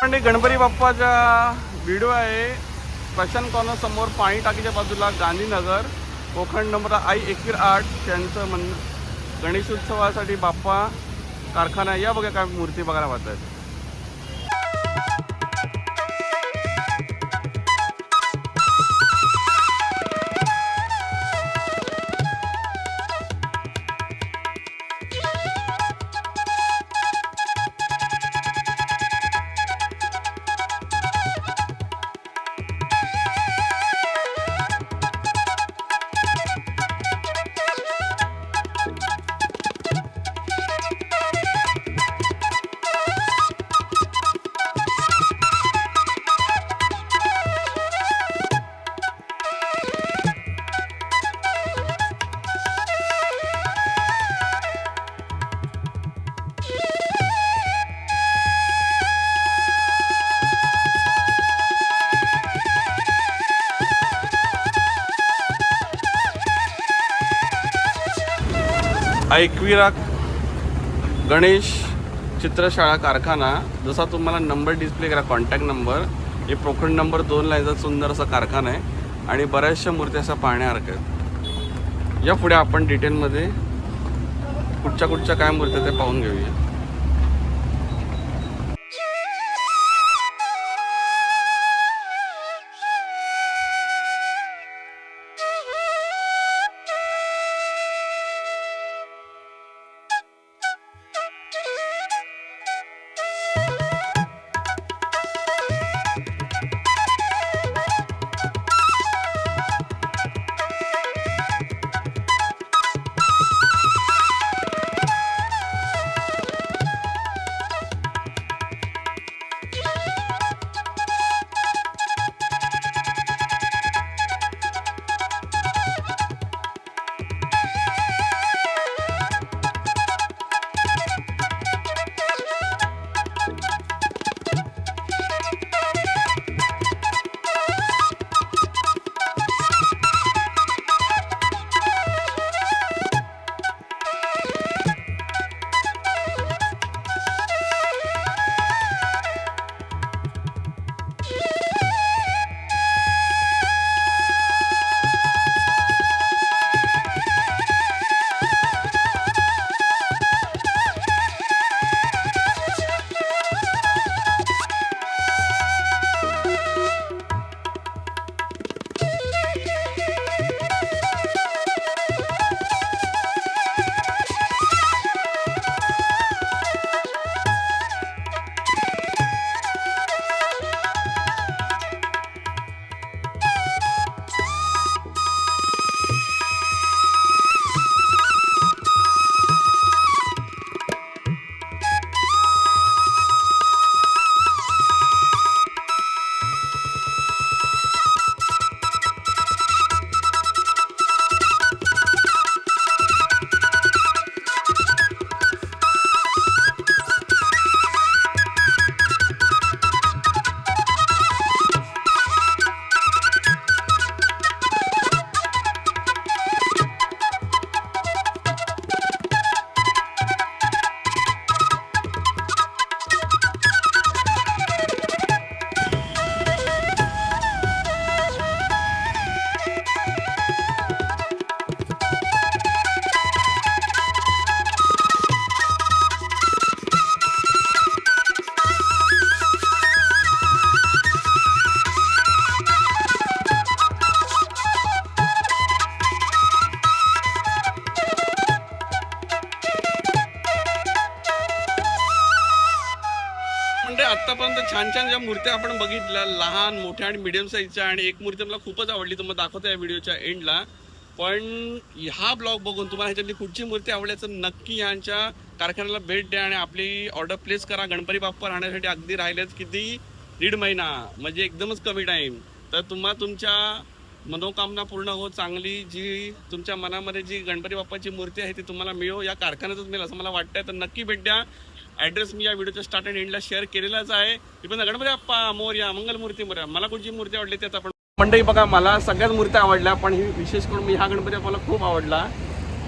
म्हणजे गणपती बाप्पाचा व्हिडिओ आहे प्रशांत कॉर्नर समोर पाणी टाकीच्या बाजूला गांधीनगर कोकण नंबर I-118 त्यांचं गणेशोत्सवासाठी बाप्पा कारखाना या बघा काय मूर्ती बघायला वाटतात. ऐकविरा गणेश चित्रशाळा कारखाना जसा तुम्हाला नंबर डिस्प्ले करा कॉन्टॅक्ट नंबर हे पोखंड नंबर 2 लाईनचा सुंदर असा कारखाना आहे आणि बऱ्याचशा मूर्त्या अशा पाहण्यासारख्या आहेत. या पुढे आपण डिटेलमध्ये कुठच्या काय मूर्त्या ते पाहून घेऊया. आतापर्यंत छान छान ज्या मूर्त्या आपण बघितल्या लहान मोठ्या आणि मीडियम साईजच्या आणि एक मूर्ती मला खूपच आवडली तुम्हाला दाखवतो या व्हिडिओच्या एंडला. पण हा ब्लॉग बघून तुम्हाला ह्याच्यातली कुठची मूर्ती आवडल्याचं नक्की यांच्या कारखान्याला भेट द्या आणि आपली ऑर्डर प्लेस करा. गणपती बाप्पा राहण्यासाठी अगदी राहिलेच किती 1.5 महिना म्हणजे एकदमच कमी टाईम. तर तुमच्या मनोकामना पूर्ण हो. चांगली जी तुमच्या मनामध्ये जी गणपती बाप्पाची मूर्ती आहे ती तुम्हाला मिळो या कारखान्यातच मिळेल असं मला वाटतंय. तर नक्की भेट द्या. ॲड्रेस मी या व्हिडिओच्या स्टार्ट अँड एंडला शेअर केलेलाच आहे. पण गणपती बाप्पा मोरया मंगलमूर्ती मोरया. मला कुठची मूर्ती आवडली त्यात आपण मंडळी बघा. मला सगळ्याच मूर्त्या आवडल्या पण ही विशेष करून मी ह्या गणपती बाप्पाला खूप आवडला.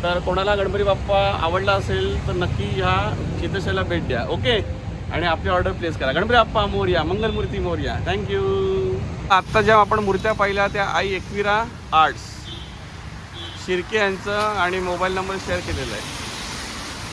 तर कोणाला गणपती बाप्पा आवडला असेल तर नक्की ह्या चित्रशाळेला भेट द्या. ओके. आणि आपली ऑर्डर प्लेस करा. गणपती बाप्पा मोरया, मंगलमूर्ती मोरया. थँक्यू. आत्ता जेव्हा आपण मूर्त्या पाहिल्या त्या आई एकविरा आर्ट्स शिर्के यांचं आणि मोबाईल नंबर शेअर केलेला आहे.